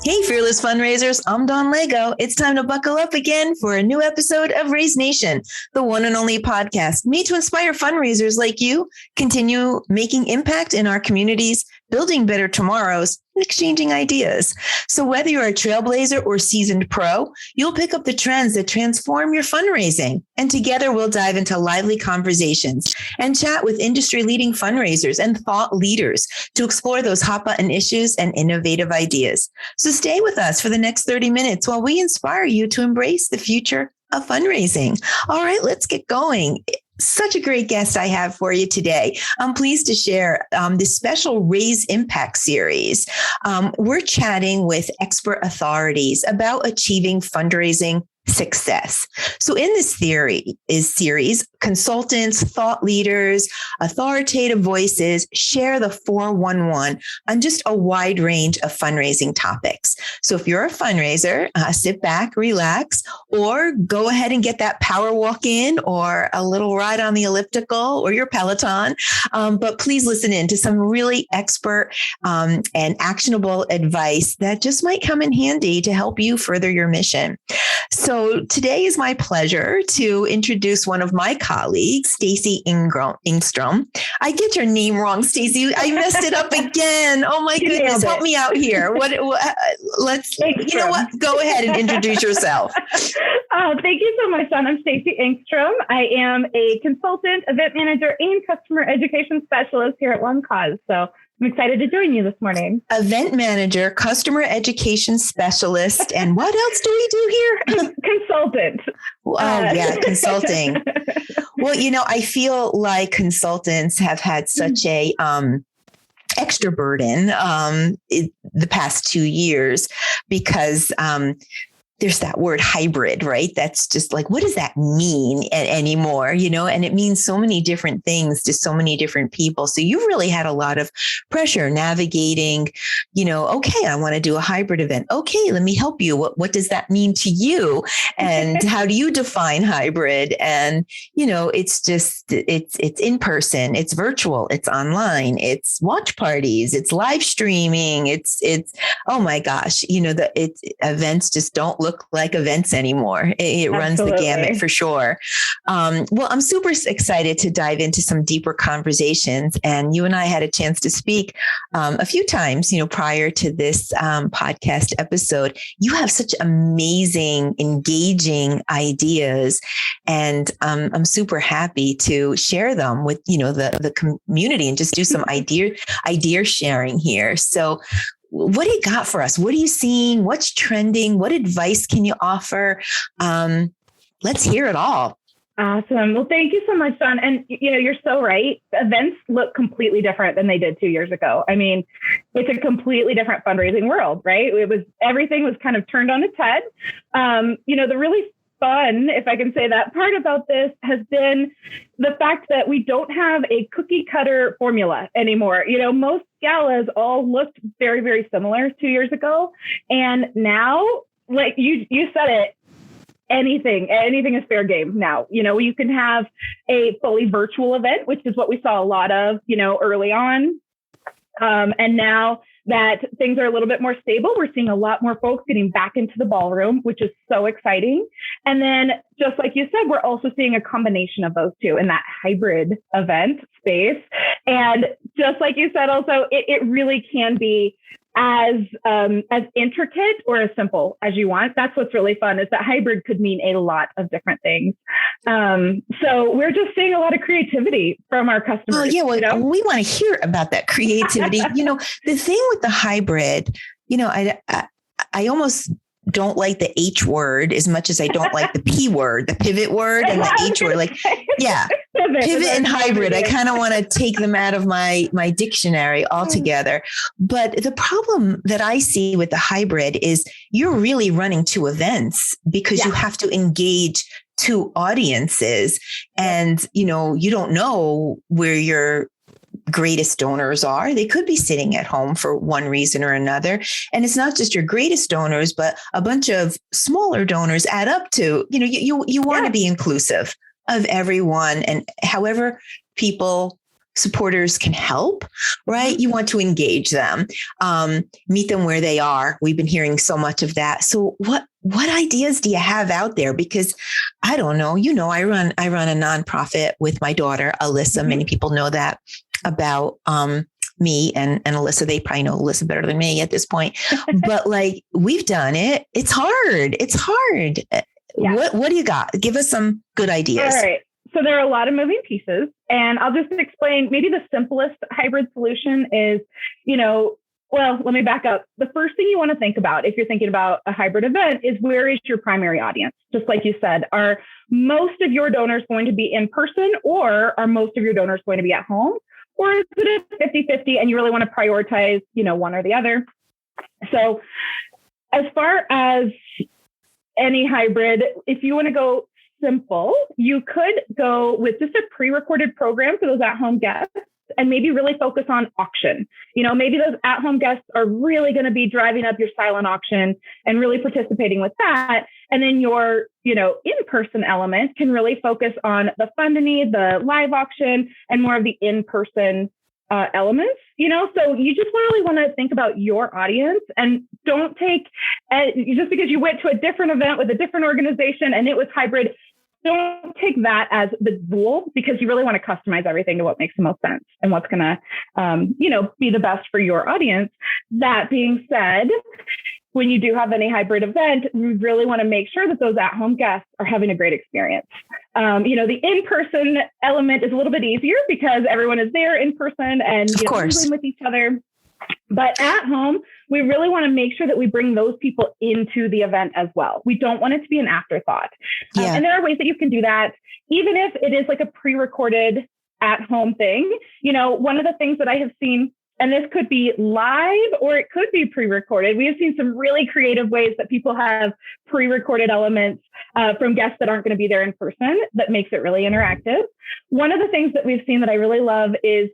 Hey, fearless fundraisers, I'm Dawn Lego. It's time to buckle up again for a new episode of Raise Nation, the one and only podcast made to inspire fundraisers like you, continue making impact in our communities, building better tomorrows, and exchanging ideas. So whether you're a trailblazer or seasoned pro, you'll pick up the trends that transform your fundraising. And together we'll dive into lively conversations and chat with industry-leading fundraisers and thought leaders to explore those hot-button issues and innovative ideas. So stay with us for the next 30 minutes while we inspire you to embrace the future of fundraising. All right, let's get going. Such a great guest I have for you today. I'm pleased to share this special Raise Impact series. We're chatting with expert authorities about achieving fundraising success. So in this series, consultants, thought leaders, authoritative voices share the 411 on just a wide range of fundraising topics. So if you're a fundraiser, sit back, relax, or go ahead and get that power walk in or a little ride on the elliptical or your Peloton. But please listen in to some really expert and actionable advice that just might come in handy to help you further your mission. So today is my pleasure to introduce one of my colleagues, Stacy Engstrom. I get your name wrong, Stacy. I messed it up again. Oh my goodness, help me out here. Let's, you know what? Go ahead and introduce yourself. Thank you so much, Dawn. I'm Stacy Engstrom. I am a consultant, event manager, and customer education specialist here at One Cause. So I'm excited to join you this morning. Event manager, customer education specialist, and what else do we do here? Consultant. Oh, yeah, consulting. Well, I feel like consultants have had such a extra burden the past 2 years because there's that word hybrid, right? That's just like, what does that mean anymore? And it means so many different things to so many different people. So you've really had a lot of pressure navigating, okay, I want to do a hybrid event. Okay, let me help you. What does that mean to you? And how do you define hybrid? And, it's just, it's in person, it's virtual, it's online, it's watch parties, it's live streaming. It's, oh my gosh, events just don't look like events anymore. It runs the gamut for sure. Well, I'm super excited to dive into some deeper conversations. And you and I had a chance to speak a few times, prior to this podcast episode. You have such amazing, engaging ideas. And I'm super happy to share them with, the community and just do some idea sharing here. So what do you got for us? What are you seeing? What's trending? What advice can you offer? Let's hear it all. Awesome. Well, thank you so much, Dawn. And, you're so right. Events look completely different than they did 2 years ago. I mean, it's a completely different fundraising world, right? Everything was kind of turned on its head. The really fun, if I can say that, part about this has been the fact that we don't have a cookie cutter formula anymore. Most galas all looked very, very similar 2 years ago. And now, like you said it, anything is fair game now. You can have a fully virtual event, which is what we saw a lot of, early on. And now that things are a little bit more stable, we're seeing a lot more folks getting back into the ballroom, which is so exciting. And then, just like you said, we're also seeing a combination of those two in that hybrid event space. And just like you said, also, it really can be as intricate or as simple as you want. That's what's really fun, is that hybrid could mean a lot of different things. So we're just seeing a lot of creativity from our customers. Oh yeah, well, we want to hear about that creativity. The thing with the hybrid, I almost don't like the H word as much as I don't like the P word, the pivot word and the H word. Like, yeah, pivot and hybrid. I kind of want to take them out of my dictionary altogether. But the problem that I see with the hybrid is you're really running two events because you have to engage two audiences, and you don't know where your greatest donors are. They could be sitting at home for one reason or another. And it's not just your greatest donors, but a bunch of smaller donors add up to, you want to be inclusive of everyone. And however people supporters can help, right? You want to engage them, meet them where they are. We've been hearing so much of that. So what ideas do you have out there? Because I don't know, I run a nonprofit with my daughter, Alyssa. Many people know that about, me and Alyssa. They probably know Alyssa better than me at this point, but like, we've done it. It's hard. Yeah. What do you got? Give us some good ideas. All right. So there are a lot of moving pieces, and I'll just explain. Maybe the simplest hybrid solution is, well, let me back up. The first thing you want to think about if you're thinking about a hybrid event is, where is your primary audience? Just like you said, are most of your donors going to be in person, or are most of your donors going to be at home? Or is it a 50-50 and you really want to prioritize, one or the other? So as far as any hybrid, if you want to go simple, you could go with just a pre-recorded program for those at-home guests, and maybe really focus on auction. Maybe those at-home guests are really going to be driving up your silent auction and really participating with that. And then your, in-person element can really focus on the Fundany, the live auction, and more of the in-person elements. So you just really want to think about your audience, and don't take, just because you went to a different event with a different organization and it was hybrid, don't take that as the rule, because you really want to customize everything to what makes the most sense and what's going to, be the best for your audience. That being said, when you do have any hybrid event, we really want to make sure that those at-home guests are having a great experience. The in-person element is a little bit easier because everyone is there in person and mingling with each other. But at home, we really want to make sure that we bring those people into the event as well. We don't want it to be an afterthought. Yeah. And there are ways that you can do that, even if it is like a pre-recorded at-home thing. One of the things that I have seen, and this could be live or it could be pre-recorded. We have seen some really creative ways that people have pre-recorded elements from guests that aren't going to be there in person that makes it really interactive. One of the things that we've seen that I really love is,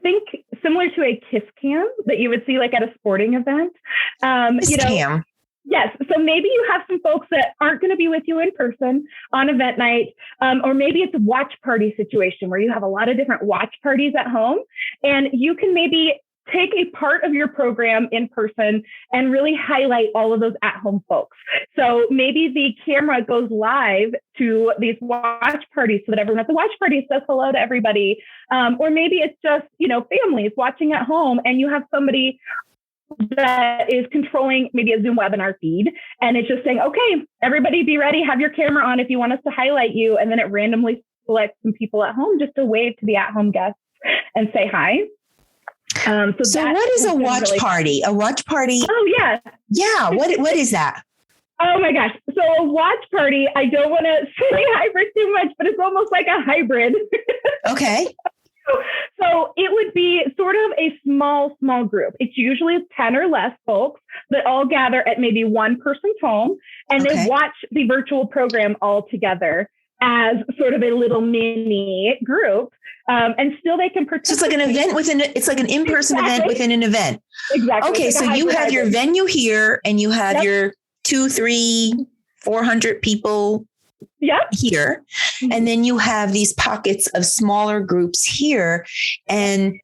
think similar to a kiss cam that you would see like at a sporting event. Cam. Yes. So maybe you have some folks that aren't going to be with you in person on event night, or maybe it's a watch party situation where you have a lot of different watch parties at home, and you can maybe take a part of your program in person and really highlight all of those at-home folks. So maybe the camera goes live to these watch parties so that everyone at the watch party says hello to everybody. Or maybe it's just, families watching at home, and you have somebody that is controlling maybe a Zoom webinar feed, and it's just saying, okay, everybody be ready, have your camera on if you want us to highlight you. And then it randomly selects some people at home just to wave to the at-home guests and say hi. So what is a watch party? A watch party? Oh, yeah. Yeah. What is that? Oh, my gosh. So a watch party, I don't want to say hybrid too much, but it's almost like a hybrid. Okay. So it would be sort of a small group. It's usually 10 or less folks that all gather at maybe one person's home, and they watch the virtual program all together as sort of a little mini group. And still they can participate. So it's like an event it's like an in-person event within an event. Exactly. Okay. So you have your venue here, and you have your 200, 300, 400 people here. And then you have these pockets of smaller groups here, and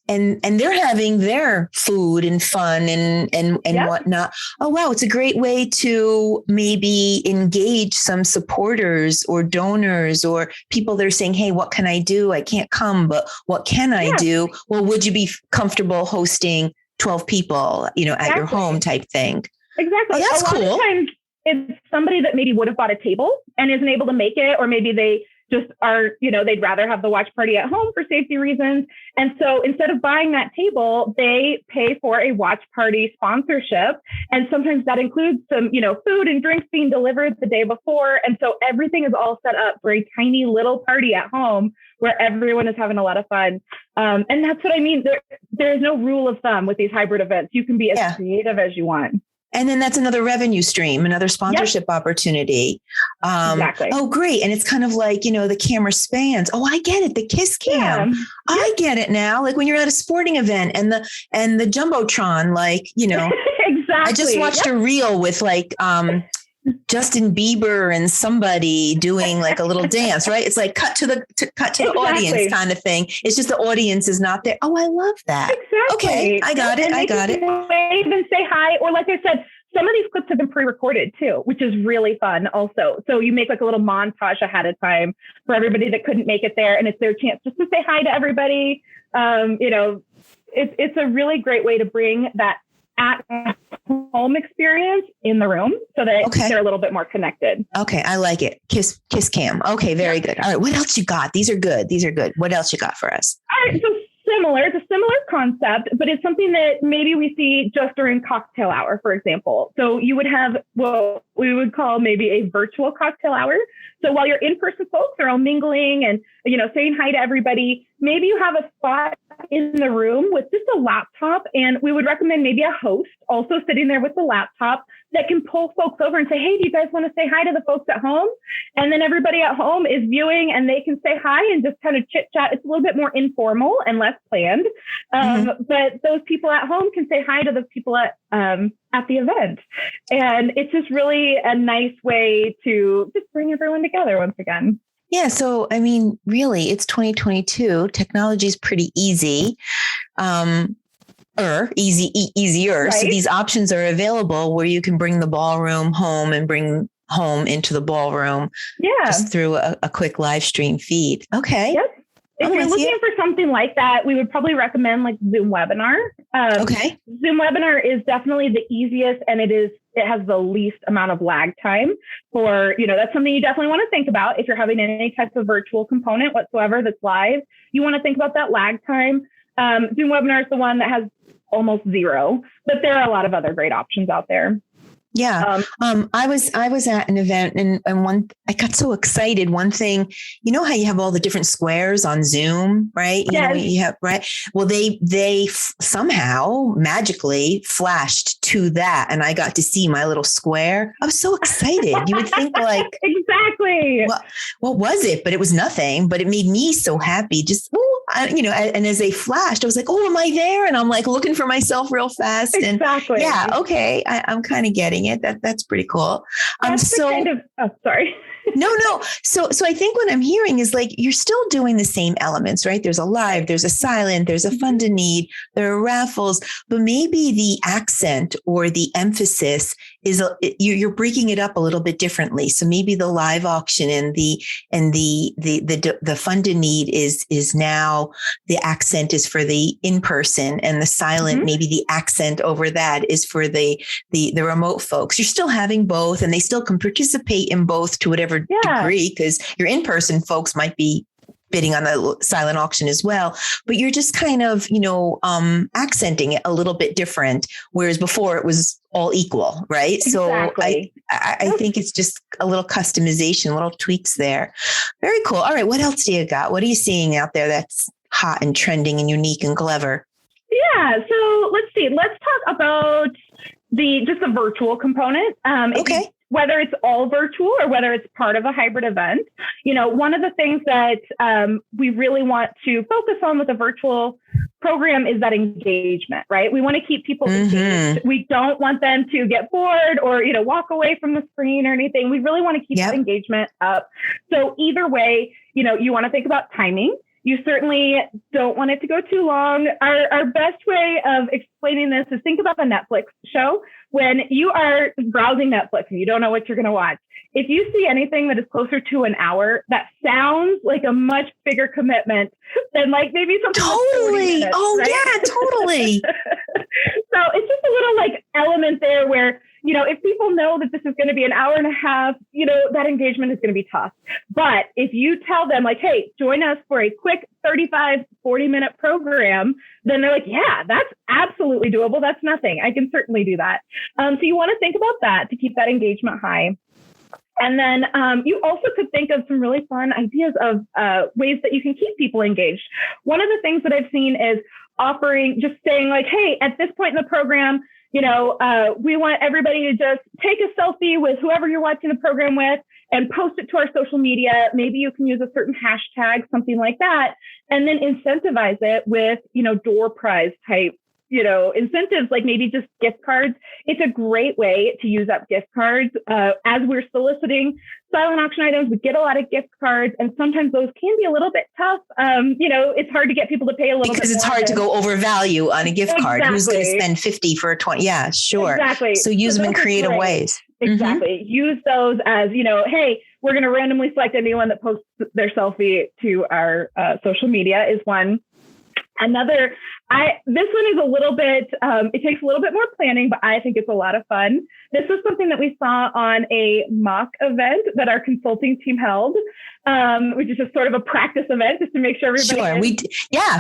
they're having their food and fun and whatnot. Oh, wow. It's a great way to maybe engage some supporters or donors or people that are saying, hey, what can I do? I can't come, but what can I do? Well, would you be comfortable hosting 12 people, at your home type thing? Exactly. Oh, that's cool. A lot of times it's somebody that maybe would have bought a table and isn't able to make it, or maybe they just are, they'd rather have the watch party at home for safety reasons. And so instead of buying that table, they pay for a watch party sponsorship. And sometimes that includes some, food and drinks being delivered the day before. And so everything is all set up for a tiny little party at home where everyone is having a lot of fun. And that's what I mean. There is no rule of thumb with these hybrid events. You can be as creative as you want. And then that's another revenue stream, another sponsorship opportunity. Exactly. Oh, great. And it's kind of like, the camera spans. Oh, I get it. The kiss cam. Yeah. I get it now. Like when you're at a sporting event and the Jumbotron, like, Exactly. I just watched a reel with like, Justin Bieber and somebody doing like a little dance, right? It's like cut to the audience kind of thing. It's just the audience is not there. Oh, I love that. Exactly. Okay, I got it. I got it. Wave and say hi, or like I said, some of these clips have been pre-recorded too, which is really fun also. So you make like a little montage ahead of time for everybody that couldn't make it there, and it's their chance just to say hi to everybody. It's a really great way to bring that at home experience in the room so that they're a little bit more connected. Okay. I like it. Kiss cam. Okay. Very good. All right. What else you got? These are good. What else you got for us? All right. So it's a similar concept, but it's something that maybe we see just during cocktail hour, for example. So you would have what we would call maybe a virtual cocktail hour. So while your in-person folks are all mingling and, saying hi to everybody, maybe you have a spot in the room with just a laptop, and we would recommend maybe a host also sitting there with the laptop that can pull folks over and say, hey, do you guys want to say hi to the folks at home? And then everybody at home is viewing and they can say hi and just kind of chit chat. It's a little bit more informal and less planned. But those people at home can say hi to the people at the event. And it's just really a nice way to just bring everyone together once again. Yeah. So, I mean, really, it's 2022. Technology is pretty easy. Easier. Right. So these options are available where you can bring the ballroom home and bring home into the ballroom just through a quick live stream feed. Okay. Yep. If you're looking for something like that, we would probably recommend like Zoom Webinar. Zoom Webinar is definitely the easiest, and it has the least amount of lag time for, that's something you definitely want to think about if you're having any type of virtual component whatsoever that's live. You want to think about that lag time. Zoom Webinar is the one that has almost zero, but there are a lot of other great options out there. Yeah. I was at an event and I got so excited. One thing, how you have all the different squares on Zoom, right? You have, right. Well, they somehow magically flashed to that. And I got to see my little square. I was so excited. You would think like, exactly. What was it? But it was nothing, but it made me so happy. Just, and as they flashed, I was like, oh, am I there? And I'm like looking for myself real fast. Exactly. And yeah. Okay. I'm kind of getting it. That's pretty cool. Sorry. No. So I think what I'm hearing is like, you're still doing the same elements, right? There's a live, there's a silent, there's a fun to need, there are raffles, but maybe the accent or the emphasis is you're breaking it up a little bit differently. So maybe the live auction and the fun to need is now the accent is for the in-person, and the silent, maybe the accent over that is for the remote folks. You're still having both, and they still can participate in both to whatever degree, because your in-person folks might be bidding on the silent auction as well, but you're just kind of, accenting it a little bit different. Whereas before it was all equal, right? Exactly. So I think it's just a little customization, little tweaks there. Very cool. All right. What else do you got? What are you seeing out there that's hot and trending and unique and clever? Yeah. So let's see. Let's talk about the virtual component. Okay. Whether it's all virtual or whether it's part of a hybrid event. One of the things that we really want to focus on with a virtual program is that engagement, right? We want to keep people engaged. We don't want them to get bored or, walk away from the screen or anything. We really want to keep that engagement up. So either way, you want to think about timing. You certainly don't want it to go too long. Our best way of explaining this is think about a Netflix show. When you are browsing Netflix and you don't know what you're going to watch, if you see anything that is closer to an hour, that sounds like a much bigger commitment than like maybe something. Totally. Minutes, right? Yeah, totally. So it's just a little like element there where, if people know that this is going to be an hour and a half, that engagement is going to be tough. But if you tell them like, hey, join us for a quick 35, 40-minute program, then they're like, yeah, that's absolutely doable. That's nothing. I can certainly do that. So you want to think about that to keep that engagement high. And then you also could think of some really fun ideas of ways that you can keep people engaged. One of the things that I've seen is just saying like, hey, at this point in the program, we want everybody to just take a selfie with whoever you're watching the program with and post it to our social media. Maybe you can use a certain hashtag, something like that, and then incentivize it with, door prize type incentives, like maybe just gift cards. It's a great way to use up gift cards. As we're soliciting silent auction items, we get a lot of gift cards, and sometimes those can be a little bit tough. It's hard to get people to pay a little bit because it's hard to go over value on a gift card. Who's going to spend 50 for a 20? Yeah, sure. Exactly. So use them in creative ways. Exactly. Mm-hmm. Use those as, hey, we're going to randomly select anyone that posts their selfie to our social media is one. Another, this one is a little bit, it takes a little bit more planning, but I think it's a lot of fun. This was something that we saw on a mock event that our consulting team held, which is just sort of a practice event just to make sure everybody.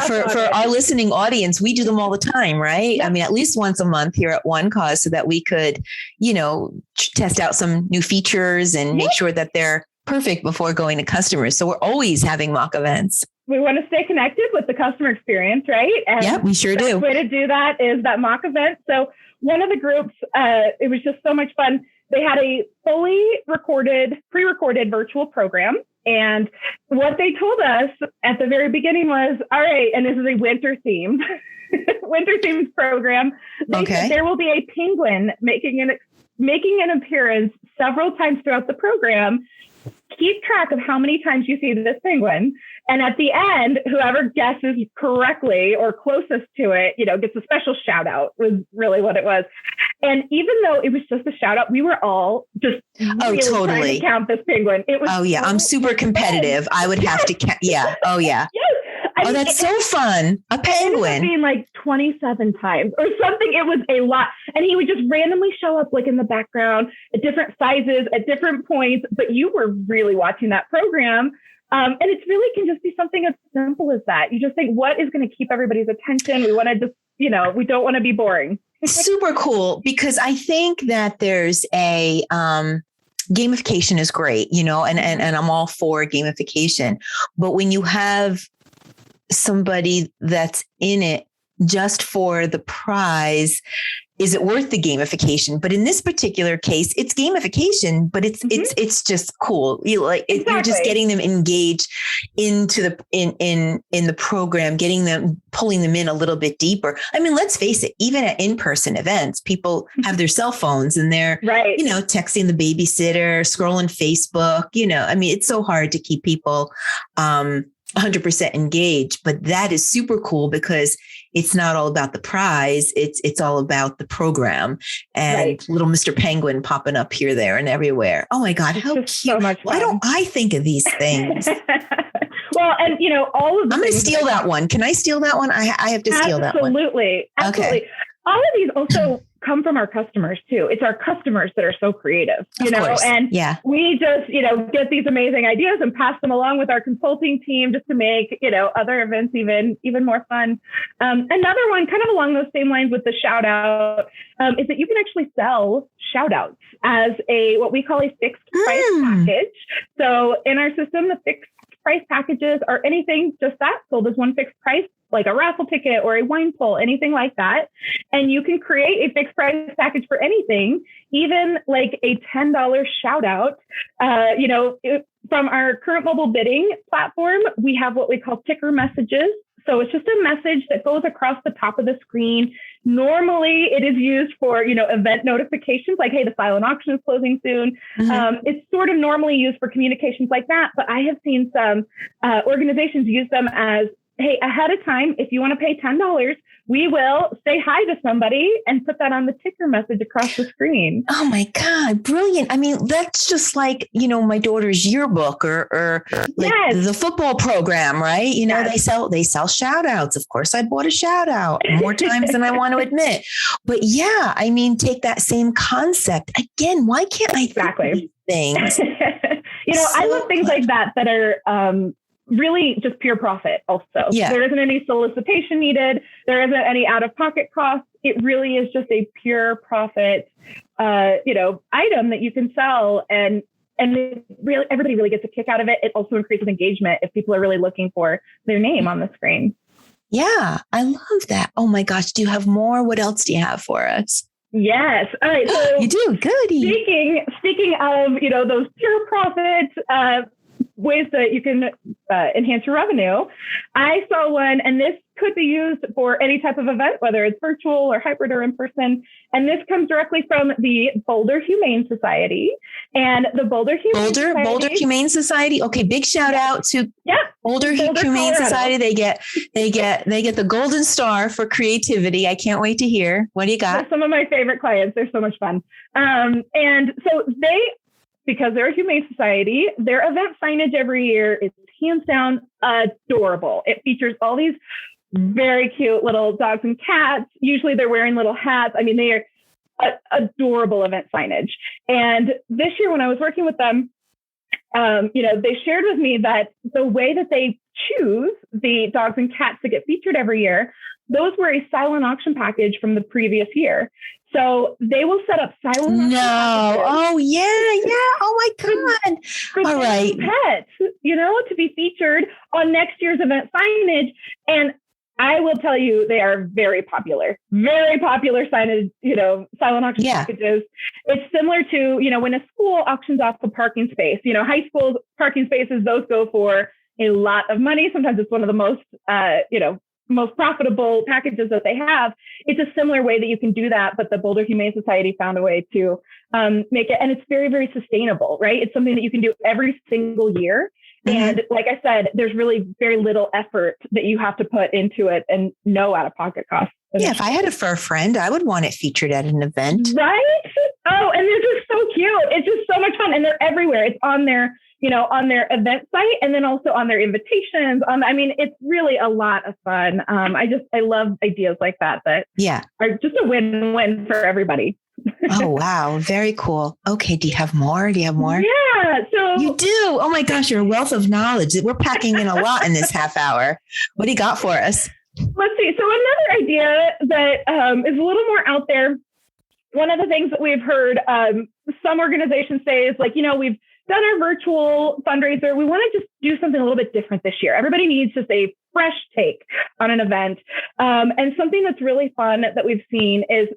Sure. For our listening audience, we do them all the time, right? Yeah. I mean, at least once a month here at One Cause so that we could, test out some new features and make sure that they're perfect before going to customers. So we're always having mock events. We want to stay connected with the customer experience, right? And yeah, we sure do. The way to do that is that mock event. So one of the groups, it was just so much fun. They had a fully pre-recorded virtual program. And what they told us at the very beginning was, all right, and this is a winter themed program. They said there will be a penguin making an appearance several times throughout the program. Keep track of how many times you see this penguin. And at the end, whoever guesses correctly or closest to it, gets a special shout out was really what it was. And even though it was just a shout out, we were all just really trying to count this penguin. It was I'm super competitive. I would have to count. Yeah. Oh yeah. Yes. That's so fun. A penguin. Being like 27 times or something. It was a lot. And he would just randomly show up like in the background at different sizes, at different points. But you were really watching that program. And it really can just be something as simple as that. You just think, what is going to keep everybody's attention? We want to just, we don't want to be boring. Super cool. Because I think that there's a, gamification is great, and I'm all for gamification. But when you have somebody that's in it just for the prize, is it worth the gamification? But in this particular case, it's gamification, but it's just cool. You're just getting them engaged into the in the program, pulling them in a little bit deeper. I mean, let's face it, even at in-person events, people have their cell phones and they're texting the babysitter, scrolling Facebook. I mean, it's so hard to keep people 100% engaged, but that is super cool because it's not all about the prize. It's all about the program and little Mr. Penguin popping up here, there, and everywhere. Oh my God, how cute. So much fun. Why don't I think of these things? Well, and all of the I'm going to steal that one. Can I steal that one? I have to steal that one. Absolutely. Okay. All of these also come from our customers too. It's our customers that are so creative, and we just, get these amazing ideas and pass them along with our consulting team just to make, other events even more fun. Another one kind of along those same lines with the shout out is that you can actually sell shout outs as what we call a fixed price package. So in our system, the fixed price packages are anything just that sold as one fixed price, like a raffle ticket or a wine pull, anything like that. And you can create a fixed price package for anything, even like a $10 shout out. From our current mobile bidding platform, we have what we call ticker messages. So it's just a message that goes across the top of the screen. Normally it is used for, event notifications like, hey, the silent auction is closing soon. It's sort of normally used for communications like that. But I have seen some organizations use them as, hey, ahead of time, if you want to pay $10, we will say hi to somebody and put that on the ticker message across the screen. Oh my God, brilliant. I mean, that's just like, my daughter's yearbook or like the football program, right? They sell shout outs. Of course, I bought a shout out more times than I want to admit. But yeah, I mean, take that same concept. Again, why can't I think of these things? I love things like that are really just pure profit also. Yeah. There isn't any solicitation needed. There isn't any out-of-pocket costs. It really is just a pure profit, item that you can sell. And everybody really gets a kick out of it. It also increases engagement if people are really looking for their name on the screen. Yeah, I love that. Oh my gosh. Do you have more? What else do you have for us? Yes. All right. So you do. Goody. Speaking of, those pure profit, ways that you can enhance your revenue. I saw one, and this could be used for any type of event, whether it's virtual or hybrid or in person. And this comes directly from the Boulder Humane Society. And the Boulder Humane Society. Okay, big shout out to Boulder Humane Colorado. Society. They get the golden star for creativity. I can't wait to hear. What do you got? They're some of my favorite clients. They're so much fun. And so because they're a humane society, their event signage every year is hands down adorable. It features all these very cute little dogs and cats. Usually they're wearing little hats. I mean, they are adorable event signage. And this year when I was working with them, they shared with me that the way that they choose the dogs and cats that get featured every year, those were a silent auction package from the previous year. So they will set up silent auction packages. Oh, yeah. Oh, my God. For all right. Pets, to be featured on next year's event signage. And I will tell you, they are very popular signage, silent auction packages. It's similar to, when a school auctions off a parking space, high school parking spaces, those go for a lot of money. Sometimes it's one of the most profitable packages that they have. It's a similar way that you can do that, but the Boulder Humane Society found a way to make it, and it's very, very sustainable, right? It's something that you can do every single year. Mm-hmm. And like I said, there's really very little effort that you have to put into it and no out-of-pocket costs. Yeah, if I had a fur friend, I would want it featured at an event. Right? Oh, and they're just so cute. It's just so much fun. And they're everywhere. It's on their event site, and then also on their invitations. It's really a lot of fun. I love ideas like that are just a win-win for everybody. Oh, wow. Very cool. Okay. Do you have more? Yeah. So you do. Oh my gosh. You're a wealth of knowledge. We're packing in a lot in this half hour. What do you got for us? Let's see. So another idea that is a little more out there. One of the things that we've heard some organizations say is we've done our virtual fundraiser. We want to just do something a little bit different this year. Everybody needs just a fresh take on an event. And something that's really fun that we've seen is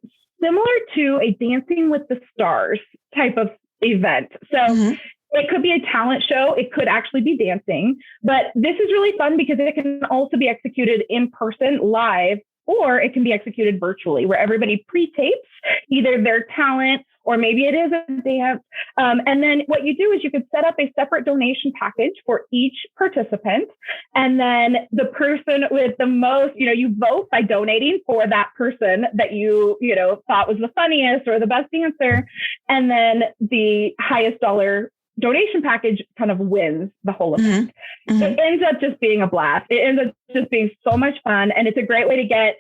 similar to a Dancing with the Stars type of event. So it could be a talent show. It could actually be dancing, but this is really fun because it can also be executed in person live, or it can be executed virtually where everybody pre-tapes either their talent or maybe it is a dance. And then what you do is you could set up a separate donation package for each participant. And then the person with the most, you vote by donating for that person that you thought was the funniest or the best dancer. And then the highest dollar donation package kind of wins the whole event. Mm-hmm. It ends up just being a blast. It ends up just being so much fun. And it's a great way to get,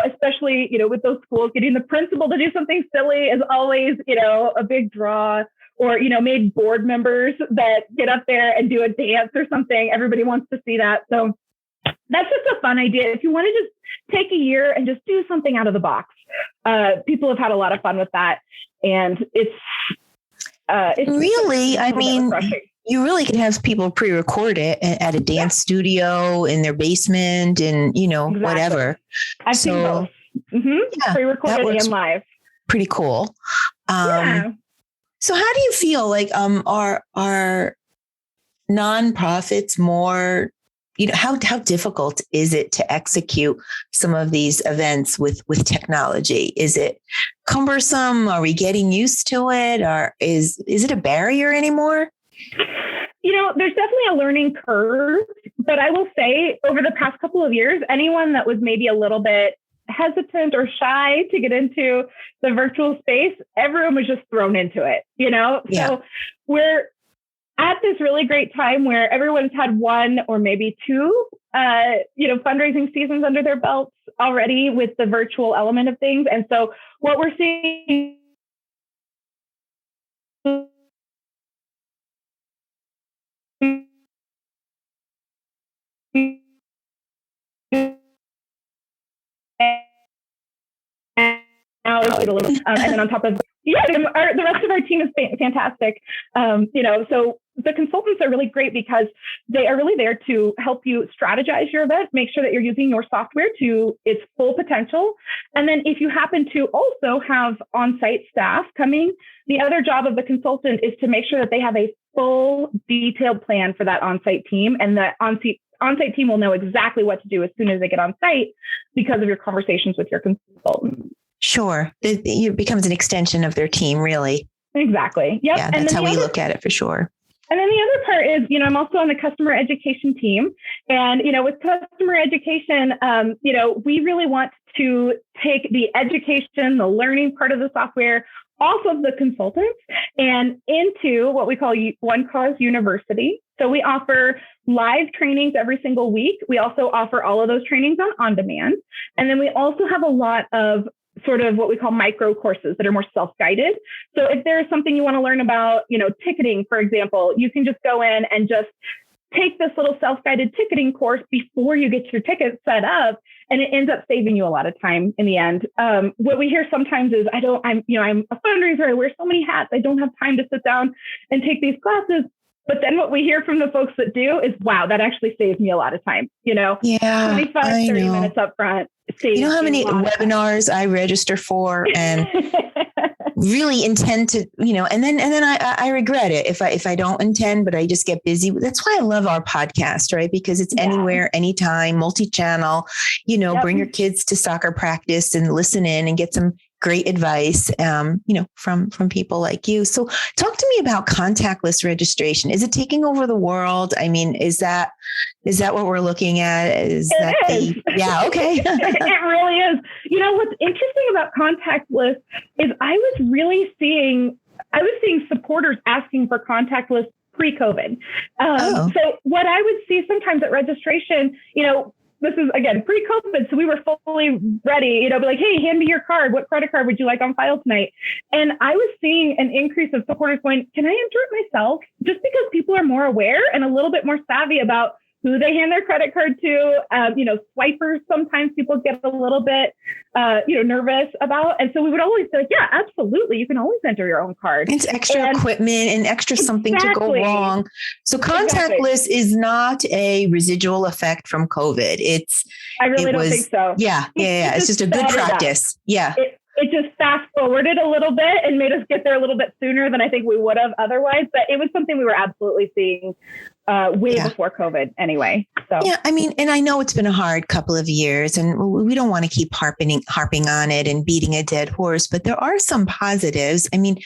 especially, with those schools, getting the principal to do something silly is always, a big draw. Or, maybe board members that get up there and do a dance or something. Everybody wants to see that. So that's just a fun idea. If you want to just take a year and just do something out of the box, people have had a lot of fun with that. And it's really, you really can have people pre-record it at a dance studio in their basement and, whatever. I've seen both. Mm-hmm. Pre-recorded and live. Pretty cool. So how do you feel like, are nonprofits more, how difficult is it to execute some of these events with technology? Is it cumbersome? Are we getting used to it? Or is it a barrier anymore? There's definitely a learning curve, but I will say over the past couple of years, anyone that was maybe a little bit hesitant or shy to get into the virtual space, everyone was just thrown into it, So we're at this really great time where everyone's had one or maybe two, fundraising seasons under their belts already with the virtual element of things. And so what we're seeing and then on top of the rest of our team is fantastic. So the consultants are really great because they are really there to help you strategize your event, make sure that you're using your software to its full potential. And then if you happen to also have on-site staff coming, the other job of the consultant is to make sure that they have a full detailed plan for that on-site team, and that on-site team will know exactly what to do as soon as they get on site because of your conversations with your consultant. Sure. It becomes an extension of their team, really. Exactly. Yep. Yeah, that's how we look at it for sure. And then the other part is, I'm also on the customer education team. And, with customer education, we really want to take the education, the learning part of the software off of the consultants and into what we call One Cause University. So we offer live trainings every single week. We also offer all of those trainings on demand. And then we also have a lot of sort of what we call micro courses that are more self-guided. So if there's something you want to learn about, ticketing, for example, you can just go in and just take this little self-guided ticketing course before you get your ticket set up. And it ends up saving you a lot of time in the end. What we hear sometimes is, I'm a fundraiser, I wear so many hats, I don't have time to sit down and take these classes. But then what we hear from the folks that do is, wow, that actually saves me a lot of time. 25, 30 minutes up front. You know how many webinars I register for and really intend to, and then I regret it if I don't intend, but I just get busy. That's why I love our podcast, right? Because it's anywhere, anytime, multi-channel, bring your kids to soccer practice and listen in and get some great advice, from people like you. So talk to me about contactless registration. Is it taking over the world? I mean, is that what we're looking at? Yeah. Okay. It really is. What's interesting about contactless is I was seeing supporters asking for contactless pre-COVID. So what I would see sometimes at registration, this is, again, pre-COVID, so we were fully ready, be like, hey, hand me your card. What credit card would you like on file tonight? And I was seeing an increase of supporters going, can I enter it myself? Just because people are more aware and a little bit more savvy about who they hand their credit card to. Swipers, sometimes people get a little bit, nervous about. And so we would always say, like, yeah, absolutely. You can always enter your own card. It's extra equipment and extra something to go wrong. So contactless is not a residual effect from COVID. I really don't think so. Yeah. It's just a good practice. Yeah. It just fast forwarded a little bit and made us get there a little bit sooner than I think we would have otherwise. But it was something we were absolutely seeing way before COVID anyway. So yeah, I mean, and I know it's been a hard couple of years and we don't want to keep harping on it and beating a dead horse, but there are some positives. I mean,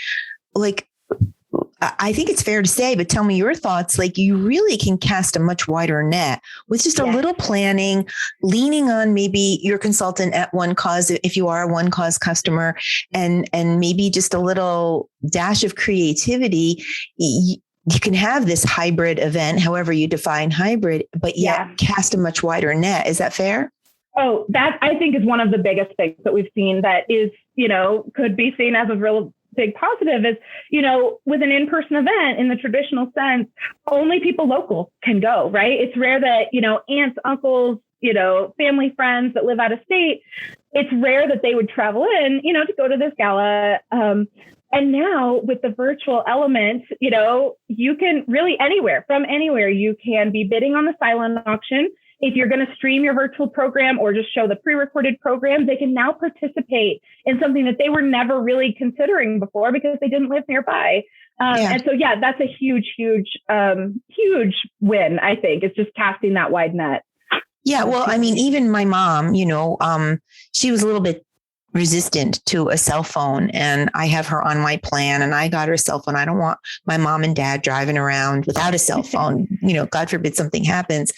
I think it's fair to say, but tell me your thoughts. Like, you really can cast a much wider net with just a little planning, leaning on maybe your consultant at One Cause, if you are a One Cause customer, and maybe just a little dash of creativity. You can have this hybrid event, however you define hybrid, but yet cast a much wider net. Is that fair? Oh, that I think is one of the biggest things that we've seen that is, could be seen as a real big positive is, with an in-person event in the traditional sense, only people local can go, right? It's rare that, aunts, uncles, family friends that live out of state, it's rare that they would travel in, to go to this gala. And now with the virtual element, you can really from anywhere, you can be bidding on the silent auction. If you're going to stream your virtual program or just show the pre-recorded program, they can now participate in something that they were never really considering before because they didn't live nearby. And so, that's a huge, huge, huge win, I think. It's just casting that wide net. Yeah. Well, I mean, even my mom, she was a little bit resistant to a cell phone, and I have her on my plan, and I got her a cell phone. I don't want my mom and dad driving around without a cell phone, God forbid something happens.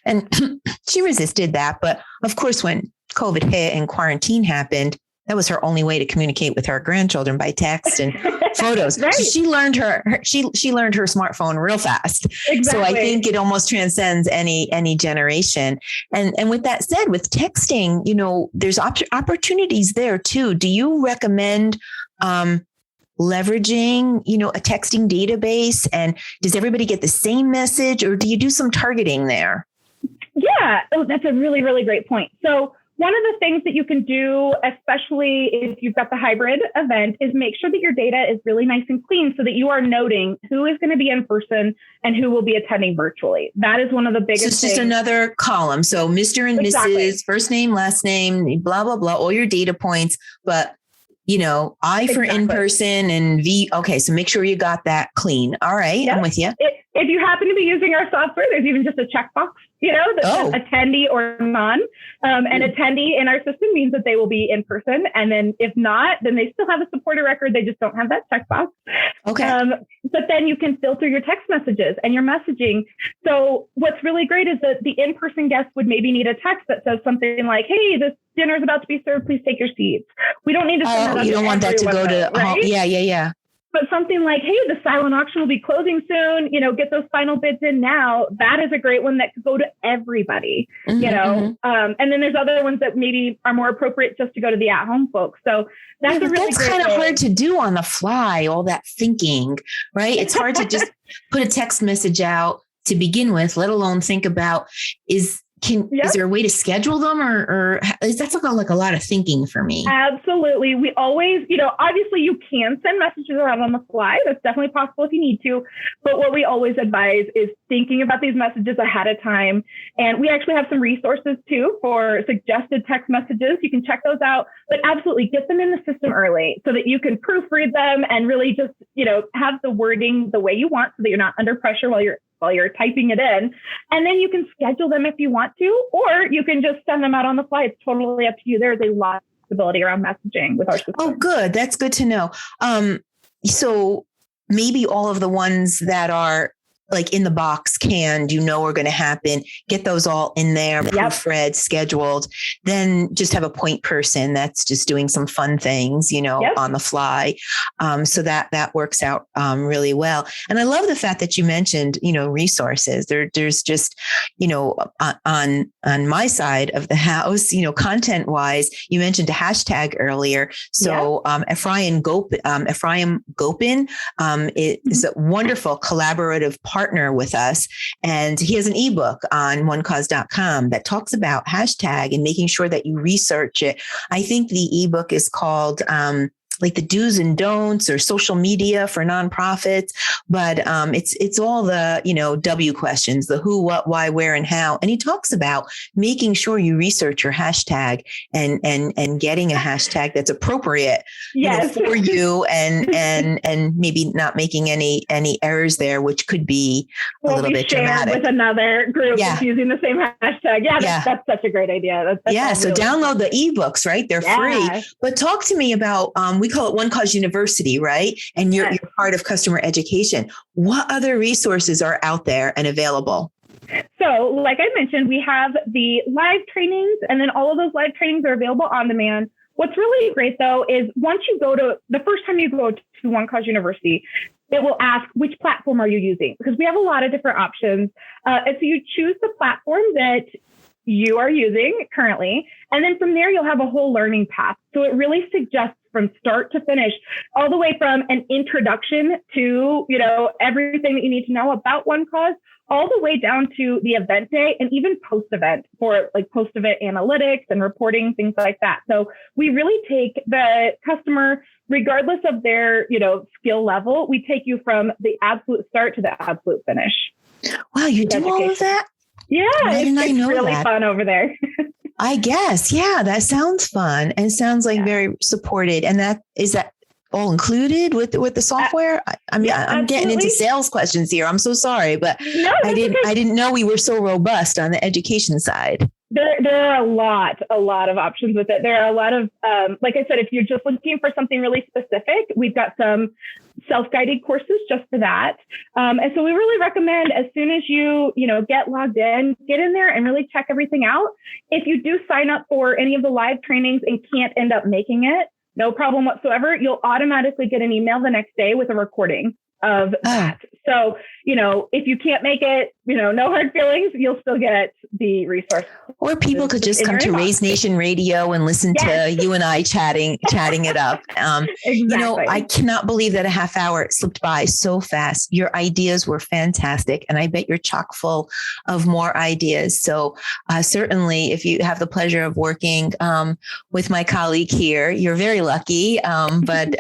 And she resisted that. But of course, when COVID hit and quarantine happened, that was her only way to communicate with her grandchildren, by text and photos. Right. So she learned her smartphone real fast. Exactly. So I think it almost transcends any generation. And with that said, with texting, there's opportunities there too. Do you recommend leveraging, a texting database? And does everybody get the same message, or do you do some targeting there? Yeah, that's a really, really great point. So one of the things that you can do, especially if you've got the hybrid event, is make sure that your data is really nice and clean so that you are noting who is going to be in person and who will be attending virtually. That is one of the biggest things. So it's just another column. So Mr. and Mrs., first name, last name, blah, blah, blah, all your data points. But, I for in-person and V. Okay. So make sure you got that clean. All right. Yep. I'm with you. If you happen to be using our software, there's even just a checkbox, that says attendee or non. An attendee in our system means that they will be in person. And then if not, then they still have a supporter record. They just don't have that checkbox. Okay. But then you can filter your text messages and your messaging. So what's really great is that the in-person guest would maybe need a text that says something like, hey, this dinner is about to be served. Please take your seats. We don't need to send that out. You don't want that to go to, right? Yeah. But something like, hey, the silent auction will be closing soon, get those final bids in now. That is a great one that could go to everybody, And then there's other ones that maybe are more appropriate just to go to the at-home folks. So that's a really great kind of hard to do on the fly, all that thinking, right? It's hard to just put a text message out to begin with, let alone think about, is there a way to schedule them or that's like a lot of thinking for me? Absolutely. We always, obviously you can send messages around on the fly. That's definitely possible if you need to. But what we always advise is thinking about these messages ahead of time. And we actually have some resources too for suggested text messages. You can check those out, but absolutely get them in the system early so that you can proofread them and really just, have the wording the way you want so that you're not under pressure while you're typing it in. And then you can schedule them if you want to, or you can just send them out on the fly. It's totally up to you. There's a lot of flexibility around messaging with our system. Oh, good. That's good to know. So maybe all of the ones that are like in the box canned, are going to happen, get those all in there, proofread, scheduled, then just have a point person that's just doing some fun things, on the fly. So that works out really well. And I love the fact that you mentioned, resources. There's just, on my side of the house, content wise, you mentioned a hashtag earlier. So Ephraim Gopin is a wonderful collaborative partner with us. And he has an ebook on onecause.com that talks about hashtag and making sure that you research it. I think the ebook is called like the do's and don'ts or social media for nonprofits. But it's all the, W questions, the who, what, why, where, and how. And he talks about making sure you research your hashtag and getting a hashtag that's appropriate for you and maybe not making any errors there, which could be a little bit dramatic. With another group using the same hashtag. That's such a great idea. That's so really download the ebooks, right? They're free. But talk to me about, we call it One Cause University, right? And you're part of customer education. What other resources are out there and available? So like I mentioned, we have the live trainings, and then all of those live trainings are available on demand. What's really great though, is once you go to the first time you go to One Cause University, it will ask, which platform are you using? Because we have a lot of different options. And so you choose the platform that you are using currently. And then from there, you'll have a whole learning path. So it really suggests from start to finish, all the way from an introduction to, everything that you need to know about One Cause, all the way down to the event day and even post-event for like post-event analytics and reporting, things like that. So we really take the customer, regardless of their, skill level, we take you from the absolute start to the absolute finish. Wow, you do all of that? Yeah, it's really fun over there. I guess. Yeah, that sounds fun and sounds like very supported. And is that all included with the software? I'm getting into sales questions here. I'm so sorry, but I didn't know we were so robust on the education side. There are a lot of options with it. There are a lot of, like I said, if you're just looking for something really specific, we've got some self-guided courses just for that. And so we really recommend as soon as you get logged in, get in there and really check everything out. If you do sign up for any of the live trainings and can't end up making it, no problem whatsoever. You'll automatically get an email the next day with a recording of that. So, if you can't make it, no hard feelings, you'll still get the resource. Or people could just come to Raise Nation Radio and listen to you and I chatting it up. Exactly. I cannot believe that a half hour slipped by so fast. Your ideas were fantastic, and I bet you're chock full of more ideas. So certainly, if you have the pleasure of working with my colleague here, you're very lucky. But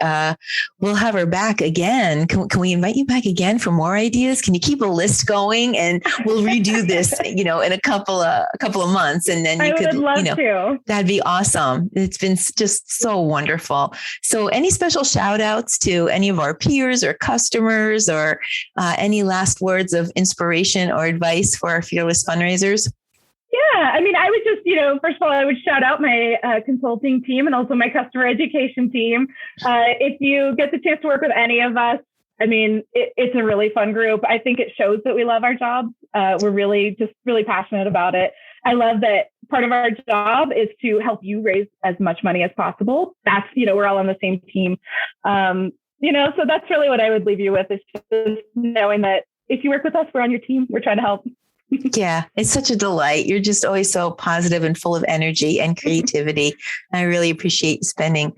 we'll have her back again. Can we invite you back again for more ideas? Can you keep a list going, and we'll redo this, in a couple of months, and then you could, love to. That'd be awesome. It's been just so wonderful. So, any special shout outs to any of our peers or customers, or any last words of inspiration or advice for our fearless fundraisers? Yeah, I would just, first of all, I would shout out my consulting team and also my customer education team. If you get the chance to work with any of us, it's a really fun group. I think it shows that we love our jobs. We're really passionate about it. I love that part of our job is to help you raise as much money as possible. That's, we're all on the same team. So that's really what I would leave you with, is just knowing that if you work with us, we're on your team. We're trying to help. Yeah, it's such a delight. You're just always so positive and full of energy and creativity. I really appreciate spending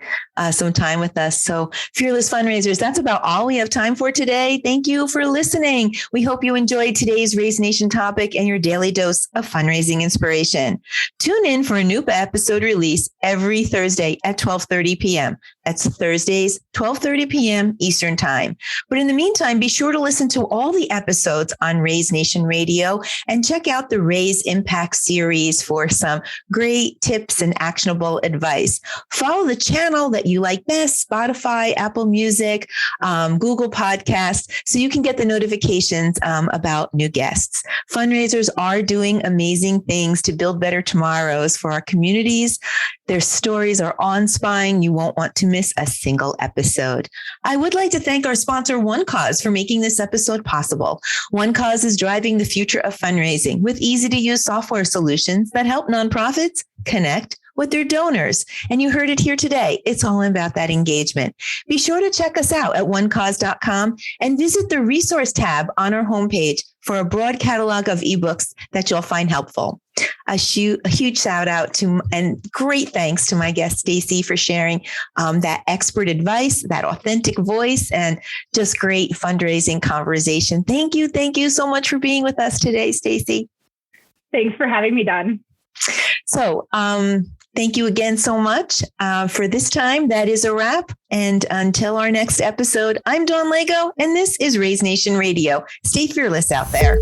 some time with us. So, Fearless Fundraisers, that's about all we have time for today. Thank you for listening. We hope you enjoyed today's Raise Nation topic and your daily dose of fundraising inspiration. Tune in for a new episode release every Thursday at 12:30 p.m. That's Thursdays, 12:30 p.m. Eastern Time. But in the meantime, be sure to listen to all the episodes on Raise Nation Radio and check out the Raise Impact series for some great tips and actionable advice. Follow the channel that you like best, Spotify, Apple Music, Google Podcasts, so you can get the notifications about new guests. Fundraisers are doing amazing things to build better tomorrows for our communities. Their stories are awe-inspiring. You won't want to miss a single episode. I would like to thank our sponsor, One Cause, for making this episode possible. One Cause is driving the future of fundraising with easy-to-use software solutions that help nonprofits connect with their donors. And you heard it here today. It's all about that engagement. Be sure to check us out at onecause.com and visit the resource tab on our homepage for a broad catalog of ebooks that you'll find helpful. A huge shout out to and great thanks to my guest, Stacy, for sharing that expert advice, that authentic voice, and just great fundraising conversation. Thank you. Thank you so much for being with us today, Stacy. Thanks for having me, Dawn. So thank you again so much for this time. That is a wrap. And until our next episode, I'm Dawn Lego, and this is Raise Nation Radio. Stay fearless out there.